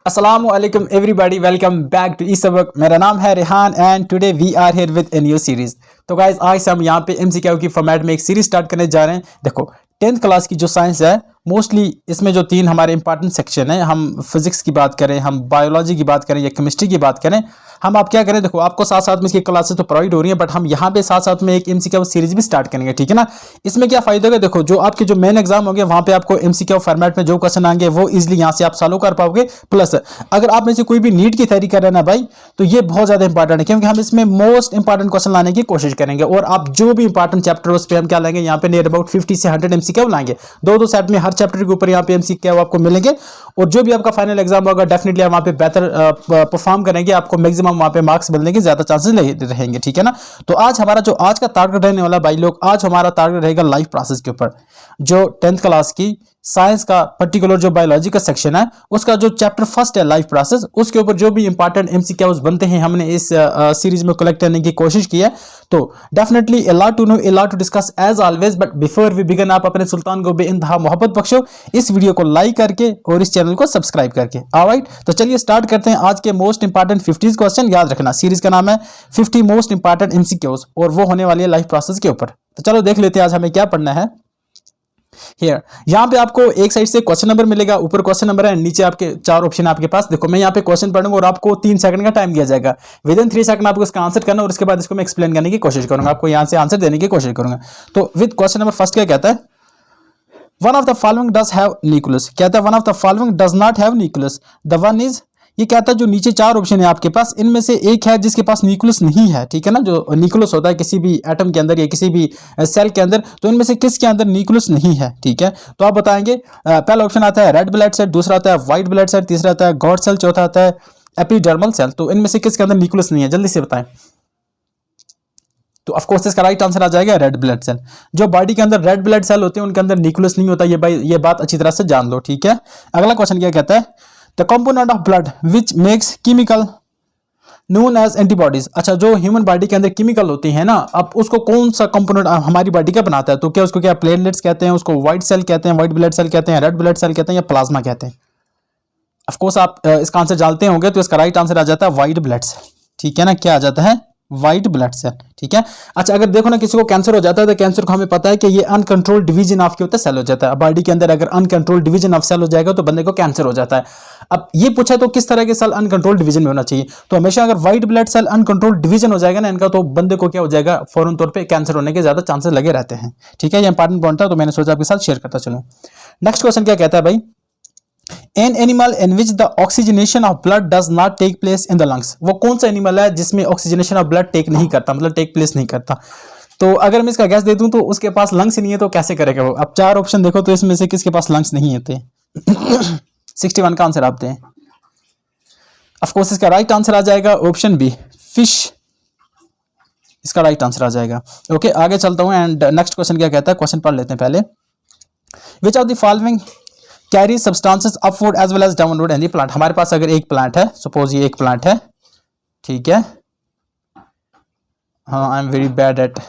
अस्सलाम वालेकुम everybody, welcome back to ई सबक। मेरा नाम है Rehan and today we are here with a new series. तो गाइस आज से हम यहाँ पे एमसीक्यू की फॉर्मेट में एक सीरीज स्टार्ट करने जा रहे हैं। देखो 10th क्लास की जो साइंस है, मोस्टली इसमें जो तीन हमारे इंपॉर्टेंट सेक्शन है, हम फिजिक्स की बात करें, हम बायोलॉजी की बात करें या केमिस्ट्री की बात करें, हम आप क्या करें, देखो आपको साथ साथ में इसकी क्लासेस तो प्रोवाइड हो रही है, बट हम यहाँ पे साथ साथ में एक एमसीक्यू सीरीज भी स्टार्ट करेंगे, ठीक है ना। इसमें क्या फायदा होगा, देखो जो आपके जो मेन एग्जाम होंगे वहाँ पे आपको एमसीक्यू फॉर्मेट में जो क्वेश्चन आएंगे वो इजिली यहाँ से आप सॉल्व कर पाओगे। प्लस अगर आप में से कोई भी नीट की तैयारी कर रहे हैं ना भाई, तो ये बहुत ज्यादा इंपॉर्टेंट है, क्योंकि हम इसमें मोस्ट इंपॉर्टेंट क्वेश्चन लाने की कोशिश करेंगे। और आप जो भी इंपॉर्टेंट चैप्टर उस पर हम क्या लाएंगे, यहाँ पे नियर अबाउट 50 से 100 एमसीक्यू लाएंगे। दो सेट में हर चैप्टर के ऊपर यहाँ पे एमसीक्यू आपको मिलेंगे, और जो भी आपका फाइनल एग्जाम होगा डेफिनेटली आप वहाँ पे बेहतर परफॉर्म करेंगे, आपको मैक्सिमम वहाँ पे मार्क्स मिलने के ज्यादा चांसेस रहेंगे, ठीक है ना। तो आज हमारा जो आज का टारगेट रहने वाला भाई लोग, आज हमारा टारगेट रहेगा लाइफ प्रोसेस के ऊपर। जो 10th क्लास की साइंस का पर्टिकुलर जो बायोलॉजी का सेक्शन है, उसका जो चैप्टर फर्स्ट है लाइफ प्रोसेस, उसके ऊपर जो भी इंपॉर्टेंट एमसीक्यूज बनते हैं हमने इस सीरीज में कलेक्ट करने की कोशिश की है। तो definitely a lot to know, a lot to discuss as always, but before we begin आप अपने सुल्तान को बेइंतहा मोहब्बत बख्शो इस वीडियो को लाइक करके और इस चैनल को सब्सक्राइब करके। ऑलराइट, तो चलिए स्टार्ट करते हैं आज के मोस्ट इंपॉर्टेंट 50 क्वेश्चन। याद रखना सीरीज का नाम है 50 मोस्ट इंपॉर्टेंट एमसीक्यूज, और वो होने वाली है लाइफ प्रोसेस के ऊपर। तो चलो देख लेते हैं आज हमें क्या पढ़ना है। हियर यहाँ पे आपको एक साइड से क्वेश्चन नंबर मिलेगा, ऊपर क्वेश्चन नंबर है, नीचे आपके चार ऑप्शन आपके पास। देखो मैं यहाँ पे क्वेश्चन पढ़ूंगा और आपको 3 सेकंड का टाइम दिया जाएगा। विद इन 3 सेकंड आपको इसका आंसर करना, और उसके बाद इसको मैं एक्सप्लेन करने की कोशिश करूंगा, आपको यहाँ से आंसर देने की कोशिश करूंगा। तो विद क्वेश्चन नंबर फर्स्ट क्या कहता है, one of the following does have nucleus. कहता है one of the following does not have nucleus. The one is, ये कहता है जो नीचे चार ऑप्शन है आपके पास, इनमें से एक है जिसके पास न्यूक्लियस नहीं है, ठीक है ना। जो न्यूक्लियस होता है किसी भी एटम के अंदर या किसी भी सेल के अंदर, तो इनमें से किसके अंदर न्यूक्लियस नहीं है, ठीक है। तो आप बताएंगे, पहला ऑप्शन आता है रेड ब्लड सेल, दूसरा आता है व्हाइट ब्लड सेल, तीसरा आता है गॉड सेल, चौथा आता है एपिडर्मल सेल। तो इनमें से किसके अंदर न्यूक्लियस नहीं है, जल्दी से बताएं। तो ऑफ कोर्स इसका राइट आंसर आ जाएगा रेड ब्लड सेल। जो बॉडी के अंदर रेड ब्लड सेल होते हैं उनके अंदर न्यूक्लियस नहीं होता, ये बात अच्छी तरह से जान लो, ठीक है। अगला क्वेश्चन क्या कहता है, the component of blood which makes chemical known as antibodies. अच्छा, जो ह्यूमन बॉडी के अंदर केमिकल होती है ना, अब उसको कौन सा कंपोनेंट हमारी बॉडी का बनाता है, तो क्या उसको क्या प्लेटलेट्स कहते हैं, उसको व्हाइट सेल कहते हैं, व्हाइट ब्लड सेल कहते हैं, रेड ब्लड सेल कहते हैं, या प्लाज्मा कहते हैं। ऑफ कोर्स आप इसका आंसर जानते होंगे, तो इसका राइट आंसर आ जाता है व्हाइट ब्लड सेल, ठीक है ना। क्या आ जाता है, व्हाइट ब्लड सेल, ठीक है। अच्छा, अगर देखो ना किसी को कैंसर हो जाता है, तो कैंसर को हमें पता है कि ये अनकंट्रोल्ड डिवीजन ऑफ क्या होता है, सेल हो जाता है। बॉडी के अंदर अगर अनकंट्रोल्ड डिवीजन ऑफ सेल हो जाएगा तो बंदे को कैंसर हो जाता है। अब ये पूछा तो किस तरह के सेल अनकंट्रोल्ड डिवीजन में होना चाहिए, तो हमेशा अगर white blood cell uncontrolled division हो जाएगा ना इनका, तो बंदे को क्या हो जाएगा, फौरन तौर पर कैंसर होने के ज्यादा चांसेस लगे रहते हैं, ठीक है। ये इंपॉर्टेंट पॉइंट था, तो मैंने सोचा आपके साथ शेयर करता चलूं। नेक्स्ट क्वेश्चन क्या कहता है भाई, an animal in which the oxygenation of blood does not take place in the lungs. वो कौन सा एनिमल है जिसमें ऑक्सीजनेशन ऑफ ब्लड टेक नहीं करता, मतलब टेक प्लेस नहीं करता। तो अगर मैं इसका गैस दे दूं तो उसके पास लंग्स नहीं है, तो कैसे करेगा वो। अब चार ऑप्शन देखो, तो इसमें से किसके पास लंग्स नहीं होते। 61 का आंसर आप दें। ऑफकोर्स इसका राइट आंसर आ जाएगा ऑप्शन बी, फिश, इसका राइट आंसर आ जाएगा। ओके, आगे चलता हूं एंड नेक्स्ट क्वेश्चन क्या कहता है, क्वेश्चन पढ़ लेते हैं पहले। Which of the following carry substances upward as well as downward in the plant. हमारे पास अगर एक प्लांट है, सपोज ये एक प्लांट है, ठीक है। हाँ, I am very bad at,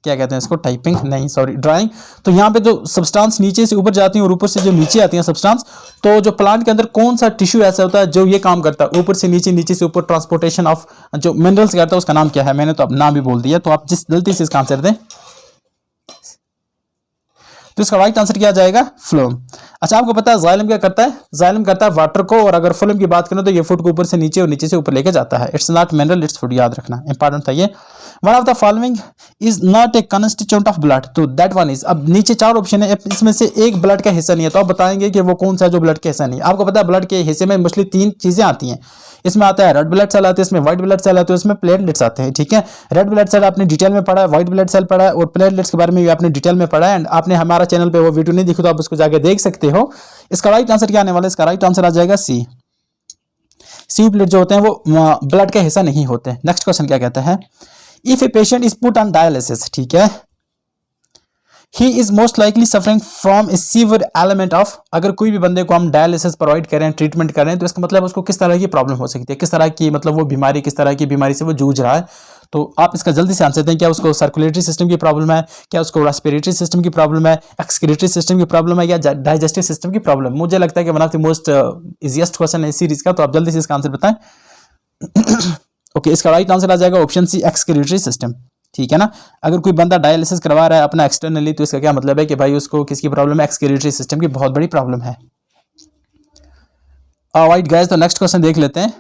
क्या कहते हैं इसको, टाइपिंग नहीं, सॉरी, ड्राइंग। तो यहाँ पे जो सब्सटेंस नीचे से ऊपर जाती हैं और ऊपर से जो नीचे आती हैं सब्सटेंस, तो जो प्लांट के अंदर कौन सा टिश्यू ऐसा होता है जो ये काम करता है, ऊपर से नीचे, नीचे से ऊपर ट्रांसपोर्टेशन ऑफ जो मिनरल्स करता है, उसका नाम क्या है। मैंने तो अब नाम भी बोल दिया, तो आप जिस जल्दी से इसका आंसर दें। तो इसका राइट आंसर क्या आ जाएगा, फ्लोएम। अच्छा, आपको पता है जाइलम क्या करता है, जाइलम करता है वाटर को, और अगर फ्लोएम की बात करें तो ये फूड को ऊपर से नीचे और नीचे से ऊपर लेके जाता है। It's not mineral, its food, याद रखना, इंपॉर्टेंट था ये। One of the following is not a constituent of blood, तो दैट वन इज। अब नीचे चार ऑप्शन है, इसमें से एक ब्लड का हिस्सा नहीं है, तो आप बताएंगे कि वो कौन सा जो ब्लड का हिस्सा नहीं है। आपको पता है ब्लड के हिस्से में मोस्टली 3 चीजें आती हैं, इसमें आता है रेड ब्लड सेल आते हैं, इसमें व्हाइट ब्लड सेल आते हैं, इसमें प्लेटलेट्स आते हैं, ठीक है। रेड ब्लड सेल आपने डिटेल में पढ़ा है, व्हाइट ब्लड सेल पढ़ा है, और प्लेटलेट्स के बारे में भी आपने डिटेल में पढ़ा है, एंड आपने हमारा चैनल पे वो वीडियो नहीं देखी तो आप उसको जाके देख सकते हो। इसका राइट आंसर क्या आने वाला है, इसका राइट आंसर आ जाएगा सी। सी प्लेट जो होते हैं वो ब्लड का हिस्सा नहीं होते। नेक्स्ट क्वेश्चन क्या कहता है, if a patient is put on dialysis, ठीक है, he is most likely suffering from A severe element of, अगर कोई भी बंदे को हम डायलिसिस प्रोवाइड करें, ट्रीटमेंट करें, तो इसका मतलब उसको किस तरह की प्रॉब्लम हो सकती है, किस तरह की मतलब वो बीमारी, किस तरह की बीमारी से वो जूझ रहा है। तो आप इसका जल्दी से आंसर दें, क्या उसको सर्कुलेटरी सिस्टम की प्रॉब्लम है, क्या उसको रेस्पिरेटरी सिस्टम की प्रॉब्लम है, एक्सक्रीटरी सिस्टम की प्रॉब्लम है, या डाइजेस्टिव सिस्टम की प्रॉब्लम। मुझे लगता है कि one of the most easiest question है इस सीरीज का, तो आप जल्दी से इसका आंसर बताएं। ओके, इसका राइट आंसर आ जाएगा ऑप्शन सी, एक्सक्रीटरी सिस्टम। ठीक है ना, अगर कोई बंदा डायलिसिस करवा रहा है अपना एक्सटर्नली, तो इसका क्या मतलब है कि भाई उसको किसकी प्रॉब्लम है, एक्सक्रीटरी सिस्टम की बहुत बड़ी प्रॉब्लम है। ऑलराइट गाइस, तो नेक्स्ट क्वेश्चन देख लेते हैं।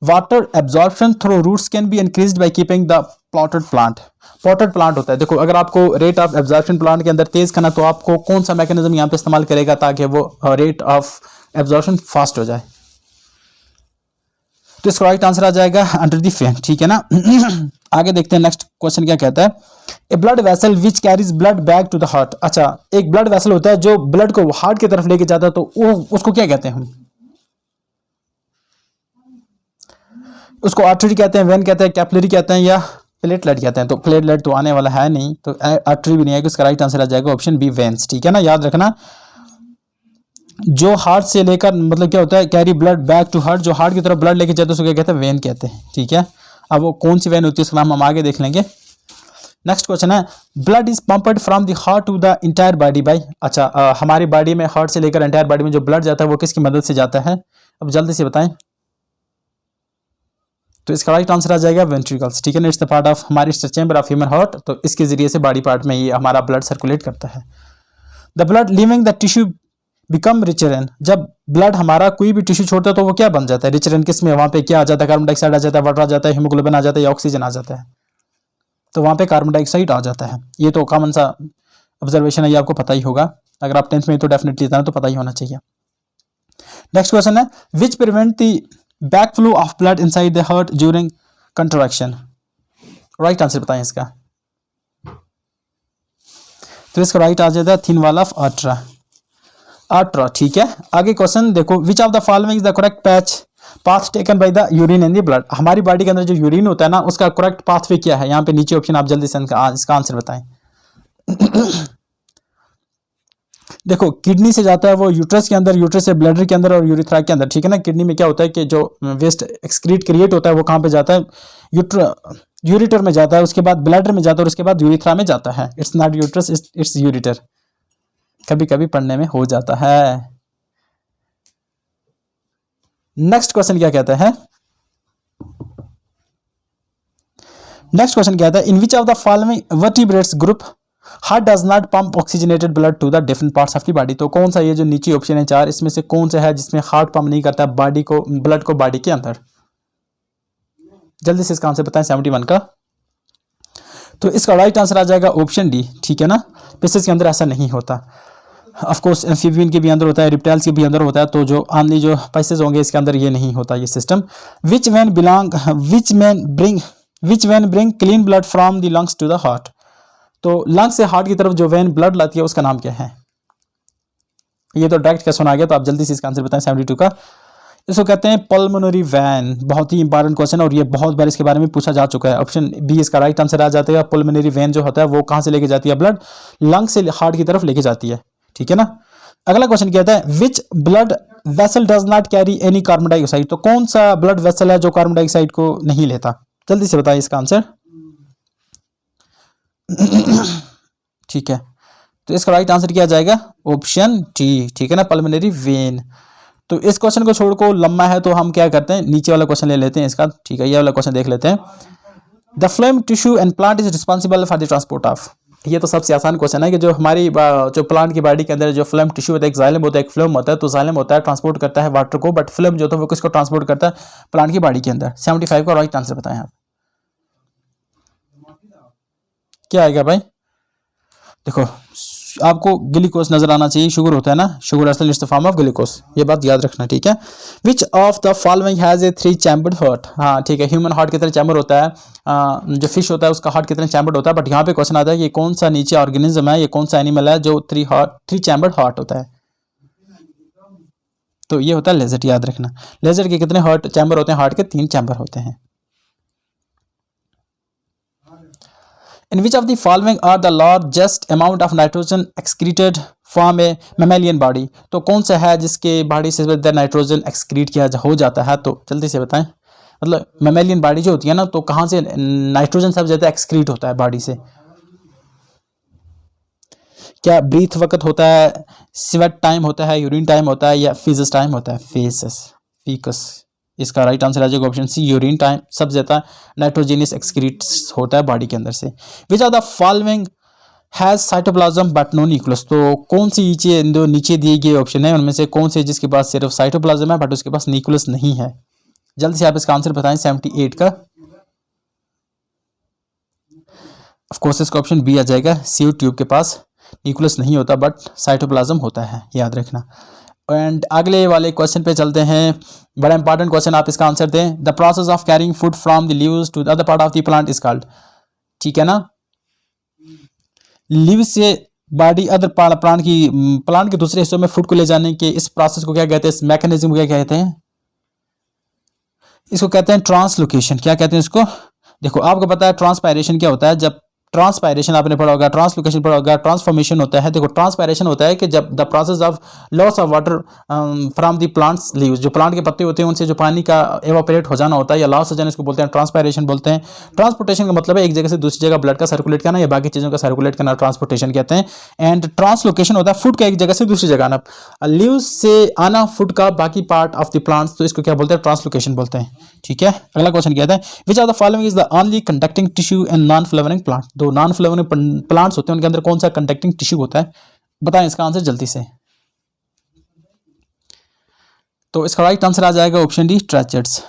Water absorption through roots can be increased by keeping the plotted plant. Plotted plant होता है, देखो अगर आपको रेट ऑफ एब्जॉर्प्शन प्लांट के अंदर तेज करना, तो आपको कौन सा मैकेनिज्म यहाँ पे इस्तेमाल करेगा ताकि वो रेट ऑफ एब्जॉर्प्शन फास्ट हो जाए। तो इसका राइट आंसर आ जाएगा अंडर द फैन। ठीक है ना। आगे देखते हैं नेक्स्ट क्वेश्चन क्या कहता है। A blood vessel which carries blood back to the heart. अच्छा, एक ब्लड वेसल होता है जो ब्लड को हार्ट की तरफ लेके जाता है, तो वो उसको क्या कहते हैं हम? उसको आर्टरी कहते हैं, वेन कहते हैं, कैपिलरी कहते हैं, या प्लेटलेट कहते हैं। तो प्लेटलेट तो आने वाला है नहीं, तो आर्टरी भी नहीं है, उसका राइट आंसर आ जाएगा ऑप्शन बी, वेन्स। ठीक है ना, याद रखना, जो हार्ट से लेकर मतलब क्या होता है, carry blood back to heart, जो हार्ट की तरफ ब्लड लेके जाते हैं उसको क्या कहते हैं, वेन कहते हैं। ठीक है, अब वो कौन सी वेन होती है उसका नाम हम आगे देख लेंगे। नेक्स्ट क्वेश्चन है, blood is pumped from the heart to the entire body by. अच्छा, हमारी बॉडी में हार्ट से लेकर इंटायर बॉडी में जो ब्लड जाता है वो किसकी मदद से जाता है? अब जल्दी से बताएं। तो इसका राइट आंसर आ जाएगा वेंट्रिकल्स। ठीक है ना, इट्स द पार्ट ऑफ हमारी चैम्बर ऑफ ह्यूमन हार्ट, तो इसके जरिए से बॉडी पार्ट में ये हमारा ब्लड सर्कुलेट करता है। The blood leaving the tissue become richer in, जब ब्लड हमारा कोई भी टिश्यू छोड़ता है तो वो क्या बन जाता है, रिचर इन किस में? वहां पे क्या आ जाता है, कार्बन डाइऑक्साइड आ जाता है, वाटर आ जाता है, हीमोग्लोबिन आ जाता है, या ऑक्सीजन आ जाता है? तो वहां पे कार्बन डाइऑक्साइड आ जाता है। ये तो कॉमन सा ऑब्जर्वेशन है, ये आपको पता ही होगा, अगर आप 10th में तो डेफिनेटली तो पता ही होना चाहिए। नेक्स्ट क्वेश्चन है, which prevent the back flow of blood inside the heart during contraction. Right answer बताएं इसका। तो इसका राइट आ जाएगा थिन वॉल ऑफ आर्टरा, आर्टरा। ठीक है, आगे क्वेश्चन देखो, विच of the following is the correct path taken by the urine in the blood. हमारी बॉडी के अंदर जो यूरिन होता है ना, उसका करेक्ट पाथवे क्या है? यहाँ पे नीचे ऑप्शन, आप जल्दी से इसका आंसर बताएं। देखो, किडनी से जाता है वो यूट्रस के अंदर, यूट्रस से ब्लैडर के अंदर और यूरिथ्रा के अंदर। ठीक है ना, किडनी में क्या होता है कि जो वेस्ट एक्सक्रीट क्रिएट होता है वो कहाँ पे जाता है, यूरिटर में जाता है, उसके बाद ब्लैडर में जाता है और उसके बाद यूरिथ्रा में जाता है। It's not uterus, it's ureter, कभी कभी पढ़ने में हो जाता है। नेक्स्ट क्वेश्चन क्या कहता है, नेक्स्ट क्वेश्चन कहता है, in which of the following vertebrates group heart does not pump oxygenated blood to the different parts of the body. तो कौन सा ये जो नीचे ऑप्शन है 4, इसमें से कौन सा है जिसमें हार्ट पंप नहीं करता बॉडी को, ब्लड को बॉडी के अंदर? जल्दी से इसका आंसर बताएं 71 का। तो इसका राइट आंसर आ जाएगा ऑप्शन डी। ठीक है ना, पेसेस के अंदर ऐसा नहीं होता। ऑफ कोर्स एम्फीबियन के भी अंदर होता है, रिप्टाइल्स के भी अंदर होता है, तो जो ऑनली जो पैसेज होंगे इसके अंदर ये नहीं होता ये system. Which vein bring clean blood from the lungs to the heart. तो लंग्स से हार्ट की तरफ जो वेन ब्लड लाती है उसका नाम क्या है? ये तो डायरेक्ट क्वेश्चन आ गया, तो आप जल्दी से इसका आंसर बताएं 72 का। इसको कहते हैं पल्मोनरी वैन, बहुत ही इंपॉर्टेंट क्वेश्चन और ये बहुत बार इसके बारे में पूछा जा चुका है। ऑप्शन बी इसका राइट आंसर आ जाता है। पल्मोनरी वैन जो होता है वो कहाँ से लेके जाती है ब्लड? लंग से हार्ट की तरफ लेके जाती है। ठीक है ना, अगला क्वेश्चन कहता है, which blood vessel does not carry any carbon dioxide. तो कौन सा ब्लड वेसल है जो कार्बन डाइऑक्साइड को नहीं लेता? जल्दी से बताइए इसका आंसर। ठीक है, तो इसका राइट आंसर क्या जाएगा? Option T. ठीक है ना, पल्मोनरी वेन। तो इस क्वेश्चन को छोड़कर लंबा है तो हम क्या करते हैं, नीचे वाला क्वेश्चन ले लेते हैं इसका। ठीक है, ये वाला क्वेश्चन देख लेते हैं। The phloem tissue and plant is responsible for the transport of. ये तो सबसे आसान क्वेश्चन है कि जो हमारी जो प्लांट की बॉडी के अंदर जो फ्लोएम टिश्यू होता है, एक जाइलम होता है, एक फ्लोएम होता है। तो जाइलम होता है ट्रांसपोर्ट करता है वाटर को, बट फ्लोएम जो होता है वो किसको ट्रांसपोर्ट करता है? प्लांट की बॉडी के अंदर। 75 का राइट आंसर बताएं आप। क्या आएगा भाई? देखो, आपको ग्लूकोज नजर आना चाहिए, शुगर होता है ना, शुगर असल is the form of glucose, ये बात याद रखना। ठीक है, विच of the following has a 3 chambered heart. हाँ ठीक है, ह्यूमन हार्ट की तरह चैम्बर होता है, जो फिश होता है उसका हार्ट की तरह चैम्बर्ड होता है, बट यहाँ पे क्वेश्चन आता है कि कौन सा नीचे ऑर्गेनिज्म है, ये कौन सा एनिमल है जो 3 चैम्बर्ड हार्ट होता है? तो ये होता है लेजर्ट, याद रखना। लेजर्ट के कितने हार्ट चैम्बर होते हैं? हार्ट के 3 चैम्बर होते हैं। In which of the following are the largest amount of nitrogen excreted from a mammalian body, तो कौन सा है जिसके बॉडी से नाइट्रोजन एक्सक्रीट किया हो जाता है, तो जल्दी से बताएं। मतलब मैमेलियन बॉडी जो होती है ना, तो कहाँ से नाइट्रोजन सबसे ज़्यादा एक्सक्रीट होता है बॉडी से? क्या ब्रीथ वक्त होता है, स्वेट टाइम होता है, यूरिन टाइम होता है, या फीसस टाइम होता है? फीकस। इसका राइट आंसर आ जाएगा ऑप्शन सी, यूरिन टाइम सबसे ज़्यादा नाइट्रोजनियस एक्सक्रीट्स होता है बॉडी के अंदर से। Which are the following has cytoplasm but no nucleus, तो कौन सी नीचे दिए गए ऑप्शन है उनमें से कौन से जिसके पास सिर्फ साइटोप्लाज्म है बट उसके पास न्यूक्लियस नहीं है? जल्दी से आप इसका आंसर बताएं 78 का। ऑफ कोर्स इसका ऑप्शन बी आ जाएगा, सीओ ट्यूब के पास न्यूक्लियस नहीं होता बट साइटोप्लाज्म होता है, याद रखना। एंड अगले वाले क्वेश्चन पे चलते हैं, बड़ा इंपॉर्टेंट क्वेश्चन, आप इसका आंसर दें। The process of carrying food from the leaves to the other part of the plant is called, ठीक है ना। लीव्स से बॉडी अदर प्लांट के दूसरे हिस्सों में फूड को ले जाने के इस प्रोसेस को क्या कहते हैं, इस मैकेनिज्म को क्या कहते हैं? इसको कहते हैं ट्रांसलोकेशन। क्या कहते हैं इसको? देखो आपको पता है ट्रांसपायरेशन क्या होता है, जब ट्रांसपायरेशन आपने पढ़ा होगा, ट्रांसलोकेशन पढ़ा होगा, ट्रांसफॉर्मेशन होता है। देखो ट्रांसपायरेशन होता है कि जब the process of loss of water from the plants leaves, जो प्लांट के पत्ते होते हैं उनसे जो पानी का एवापोरेट हो जाना होता है या लॉस हो जाना, इसको बोलते हैं ट्रांसपायरेशन बोलते हैं। ट्रांसपोर्टेशन का मतलब है एक जगह से दूसरी जगह ब्लड का सर्कुलेट करना या बाकी चीज़ों का सर्कुलेट करना, ट्रांसपोर्टेशन कहते हैं। एंड ट्रांसलोकेशन होता है फूड का एक जगह से दूसरी जगह आना, लीव्स से आना फूड का बाकी पार्ट ऑफ द प्लांट्स, तो इसको क्या बोलते हैं? ट्रांसलोकेशन बोलते हैं, ठीक है। अगला क्वेश्चन कहता है which are the following is the only conducting tissue in non flowering plant, दो नॉन फ्लावरिंग प्लांट्स होते हैं उनके अंदर कौन सा कंडक्टिंग टिश्यू होता है? बताएं इसका आंसर जल्दी से। तो इसका राइट आंसर आ जाएगा option D, tracheids.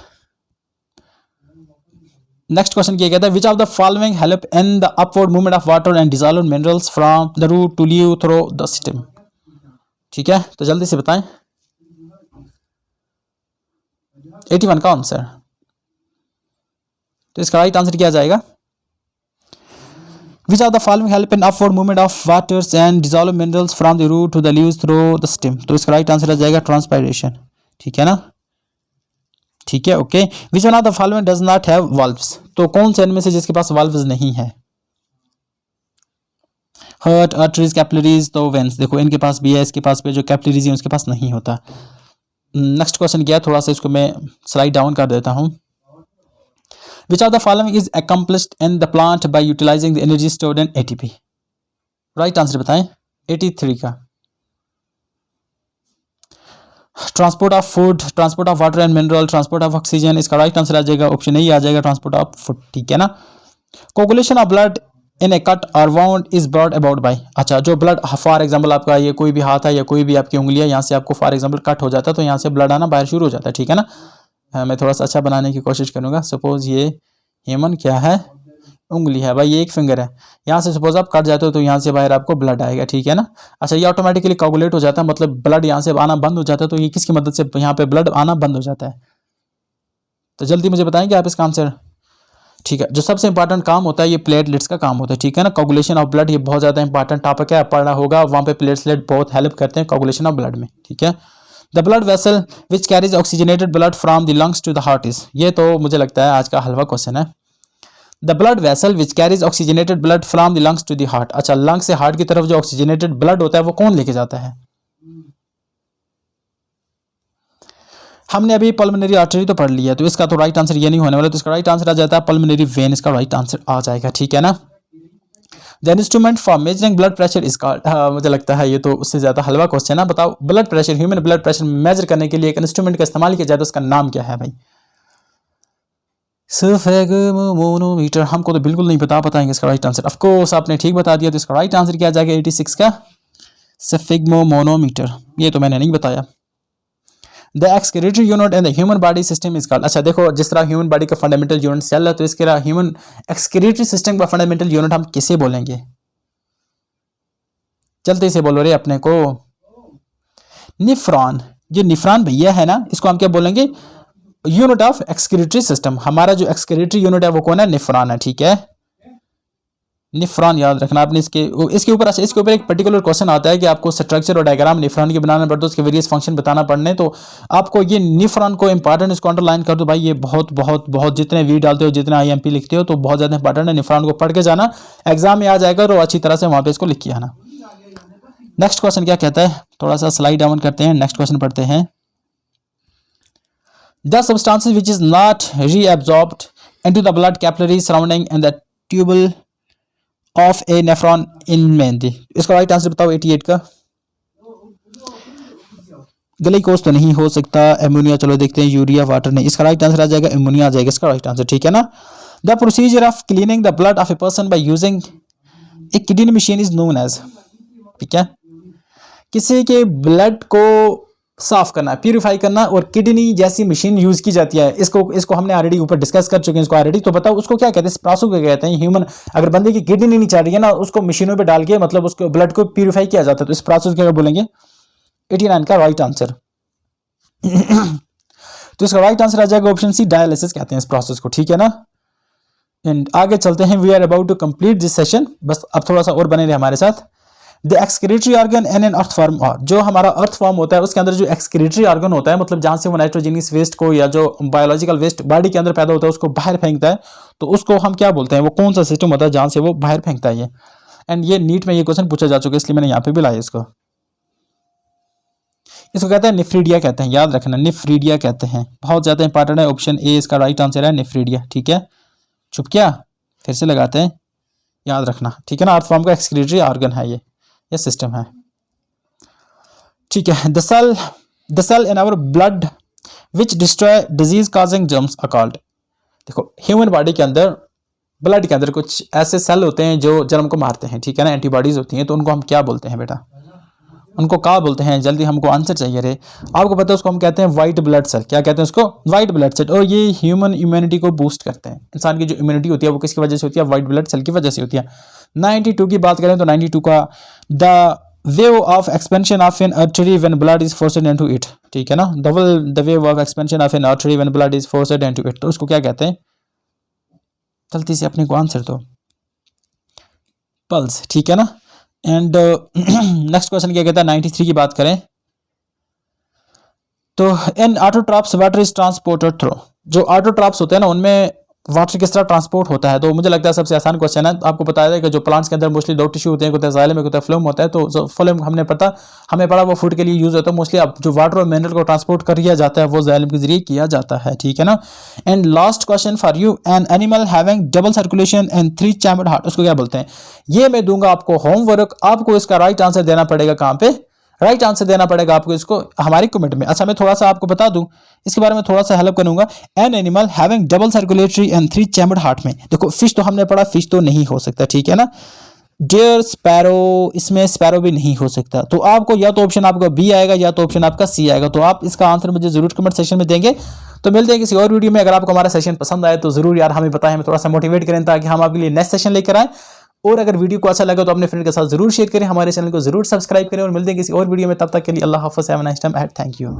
Next question किया गया था which of the following help in the upward movement of water and dissolved minerals from the root to leave through the stem, ठीक है। तो जल्दी से बताएं 81 का आंसर। तो इसका राइट आंसर क्या जाएगा? Which of the following help in upward movement of waters and dissolved minerals from the root to the leaves through the stem? तो इसका राइट आंसर आ जाएगा ट्रांसपायरेशन, ठीक है ना, ठीक है, okay. Which one of the following does not have valves? तो कौन से इनमें से जिसके पास valves नहीं है? हार्ट, आर्टरीज, कैपिलरीज, तो वेंस। देखो इनके पास भी है, इसके पास भी जो कैपिलरीज है उसके पास नहीं होता। नेक्स्ट क्वेश्चन क्या है, थोड़ा सा इसको मैं स्लाइड डाउन कर देता हूँ। Which of the following is accomplished in the plant by utilizing the energy stored in ATP? Right answer बताएं 83 का। Transport of food, transport of water and mineral, transport of oxygen, इसका right answer आ जाएगा option A आ जाएगा, transport of food, ठीक है ना। Coagulation of blood in a cut or wound is brought about by, अच्छा जो ब्लड फॉर एग्जांपल आपका ये कोई भी हाथ है या कोई भी आपकी उंगली है, यहाँ से आपको फॉर एग्जांपल कट हो जाता है तो यहाँ से ब्लड आना बाहर शुरू हो जाता है, ठीक है ना। मैं थोड़ा सा अच्छा बनाने की कोशिश करूँगा। सपोज ये ह्यूमन क्या है, उंगली है भाई, ये एक फिंगर है, यहाँ से सपोज आप कट जाते हो तो यहाँ से बाहर आपको ब्लड आएगा, ठीक है ना। अच्छा ये ऑटोमेटिकली कोगुलेट हो जाता है, मतलब ब्लड यहाँ से आना बंद हो जाता है, तो ये किसकी मदद से यहाँ पे ब्लड आना बंद हो जाता है? तो जल्दी मुझे बताएंगे आप इसका आंसर, ठीक है। जो सबसे इंपॉर्टेंट काम होता है ये प्लेटलेट्स का काम होता है, ठीक है ना। कोगुलेशन ऑफ ब्लड ये बहुत ज़्यादा इंपॉर्टेंट टॉपिक है, पढ़ना होगा वहाँ पे प्लेटलेट बहुत हेल्प करते हैं कोगुलेशन ऑफ ब्लड में, ठीक है। The blood vessel which carries oxygenated blood from the lungs to the heart is, ये तो मुझे लगता है आज का हलवा क्वेश्चन है। The blood vessel which carries oxygenated blood from the lungs to the heart, अच्छा लंग से हार्ट की तरफ जो ऑक्सीजनेटेड ब्लड होता है वो कौन लेके जाता है? हमने अभी पल्मोनरी आर्टरी तो पढ़ लिया, तो इसका तो राइट आंसर ये नहीं होने वाला, तो इसका राइट आंसर आ जाता है पल्मोनरी वेन, इसका राइट आंसर आ जाएगा, ठीक है ना। The instrument for measuring blood pressure is called, मुझे लगता है ये तो उससे ज़्यादा हलवा क्वेश्चन है। बताओ blood pressure, human blood pressure measure करने के लिए एक इंस्ट्रूमेंट का इस्तेमाल किया जाता है, उसका नाम क्या है भाई? स्फेग्मोनोमीटर, हमको तो बिल्कुल नहीं बताएंगे इसका राइट आंसर। ऑफकोर्स आपने ठीक बता दिया, तो इसका राइट आंसर क्या आ जाएगा 86 का, स्फेग्मोनोमीटर, ये तो मैंने नहीं बताया। The excretory unit in the human body system is called, अच्छा देखो जिस तरह ह्यूमन बॉडी का फंडामेंटल यूनिट सेल है, तो इसके अलावा ह्यूमन एक्सक्रीटरी सिस्टम का फंडामेंटल यूनिट हम किसे बोलेंगे? जल्दी से बोलो रे अपने को। निफ्रॉन, जो निफ्रॉन भैया है ना, इसको हम क्या बोलेंगे? Unit of excretory system. हमारा जो एक्सक्रीटरी यूनिट है वो कौन है? निफ्रॉन है, ठीक है। निफ्रॉन याद रखना आपने इसके ऊपर। अच्छा, इसके ऊपर एक पर्टिकुलर क्वेश्चन आता है कि आपको स्ट्रक्चर और डायग्राम निफ्रॉन के बनाना पड़ता है, उसके वेरियस फंक्शन बताना पड़ने, तो आपको ये निफ्रॉन को इंपॉर्टेंट, इसको अंडरलाइन कर दो भाई। ये बहुत बहुत बहुत जितने वी डालते हो, जितने IMP लिखते हो, तो बहुत ज़्यादा इंपॉर्टेंट है। निफ्रॉन को पढ़ के जाना, एग्जाम में आ जाएगा तो अच्छी तरह से वहाँ पे इसको लिख के आना। नेक्स्ट क्वेश्चन क्या कहता है, थोड़ा सा स्लाइड डाउन करते हैं, नेक्स्ट क्वेश्चन पढ़ते हैं। The substances which is not reabsorbed into the blood capillaries surrounding and the tubule of a nephron in मेहंदी। इसका राइट आंसर बताओ 88 का। ग्लूकोज तो नहीं हो सकता, एमोनिया चलो देखते हैं, यूरिया, वाटर नहीं। इसका राइट आंसर आ जाएगा एमोनिया आ जाएगा इसका राइट आंसर, ठीक है ना। The procedure of cleaning the blood of a person by using a kidney machine is known as, ठीक है। किसी के ब्लड को साफ करना, प्यूरिफाई करना, और किडनी जैसी मशीन यूज की जाती है। इसको हमने ऑलरेडी ऊपर डिस्कस कर चुके हैं इसको ऑलरेडी। तो बताओ उसको क्या कहते हैं, इस प्रोसेस को कहते हैं ह्यूमन। अगर बंदे की किडनी नहीं चल रही है ना, उसको मशीनों पे डाल के मतलब उसको ब्लड को प्यूरिफाई किया जाता है, तो इस प्रोसेस को क्या बोलेंगे। 89 का राइट आंसर। तो इसका राइट आंसर आ जाएगा ऑप्शन सी, डायलिसिस कहते हैं इस प्रोसेस को, ठीक है ना। एंड आगे चलते हैं, we are about to complete this session, बस अब थोड़ा सा और बने रहे हमारे साथ। The excretory organ in an earthworm, और जो हमारा अर्थ फॉर्म होता है उसके अंदर जो एक्सक्रीटरी ऑर्गन होता है, मतलब जहां से वो नाइट्रोजनियस वेस्ट को या जो बायोलॉजिकल वेस्ट बॉडी के अंदर पैदा होता है उसको बाहर फेंकता है, तो उसको हम क्या बोलते हैं, वो कौन सा सिस्टम होता है जहां से वो बाहर फेंकता है ये। एंड ये नीट में ये क्वेश्चन पूछा जा चुका है, इसलिए मैंने यहाँ पे भी लाया इसको कहते हैं निफ्रीडिया कहते हैं, याद रखना निफ्रीडिया कहते हैं, बहुत ज्यादा इंपॉर्टेंट है। ऑप्शन ए इसका राइट आंसर है, निफ्रीडिया, ठीक है। चुप क्या, फिर से लगाते हैं, याद रखना, ठीक है ना। अर्थ फॉर्म का एक्सक्रीटरी ऑर्गन है ये सिस्टम है, ठीक है। The cell in our blood which destroy disease causing germs are called. देखो ह्यूमन बॉडी के अंदर, ब्लड के अंदर कुछ ऐसे सेल होते हैं जो जर्म को मारते हैं, ठीक है ना, एंटीबॉडीज होती हैं, तो उनको हम क्या बोलते हैं बेटा, उनको क्या बोलते हैं, जल्दी हमको आंसर चाहिए रे। आपको पता है उसको हम कहते हैं व्हाइट ब्लड सेल, क्या कहते हैं उसको, व्हाइट ब्लड सेल। और ये ह्यूमन इम्यूनिटी को बूस्ट करते हैं। इंसान की जो इम्यूनिटी होती है वो किसकी वजह से होती है, व्हाइट ब्लड सेल की वजह से होती है। 92 की बात करें तो 92 का the wave of expansion of N artery when blood is forced into it, ठीक है ना। The wave of expansion of N artery when blood is forced into it, तो उसको क्या कहते हैं, जल्दी से अपने को आंसर दो, पल्स, ठीक है ना। एंड नेक्स्ट क्वेश्चन क्या कहता है, 93 की बात करें तो in autotrophs water is transported through, जो ऑटोट्रॉप्स होते हैं ना उनमें वाटर किस तरह ट्रांसपोर्ट होता है। तो मुझे लगता है सबसे आसान क्वेश्चन है, आपको बताया है कि जो प्लांट्स के अंदर मोस्टली दो टिश्यू होते हैं, कुछ जाइलम में, कुछ फ्लोएम होता है। तो फ्लोएम हमें पड़ा वो फूड के लिए यूज होता है मोस्टली। अब जो वाटर और मिनरल को ट्रांसपोर्ट कर दिया जाता है वो जाइलम के जरिए किया जाता है, ठीक है ना। And last question for you, an animal having double circulation and 3 chambered heart, उसको क्या बोलते हैं। ये मैं दूंगा आपको होमवर्क, आपको इसका राइट आंसर देना पड़ेगा, कहाँ पे राइट आंसर देना पड़ेगा आपको इसको हमारी कमेंट में। अच्छा मैं थोड़ा सा आपको बता दूं, इसके बारे में थोड़ा सा हेल्प करूंगा। An animal having double circulatory and 3 chambered heart में, देखो फिश तो हमने पढ़ा, फिश तो नहीं हो सकता, ठीक है ना। डियर स्पैरो, इसमें स्पैरो भी नहीं हो सकता। तो आपको या तो ऑप्शन आपका बी आएगा या तो ऑप्शन आपका सी आएगा। तो आप इसका आंसर मुझे जरूर कमेंट सेक्शन में देंगे। तो मिलते हैं किसी और वीडियो में। अगर आपको हमारा सेशन पसंद आए तो जरूर यार हमें बताएं, हमें थोड़ा सा मोटिवेट करें ताकि हम आपके लिए नेक्स्ट सेशन लेकर आए। और अगर वीडियो को अच्छा लगा तो अपने फ्रेंड के साथ जरूर शेयर करें, हमारे चैनल को जरूर सब्सक्राइब करें। और मिलते हैं किसी और वीडियो में, तब तक के लिए अल्लाह हाफ़िज़, have a nice time ahead, thank you.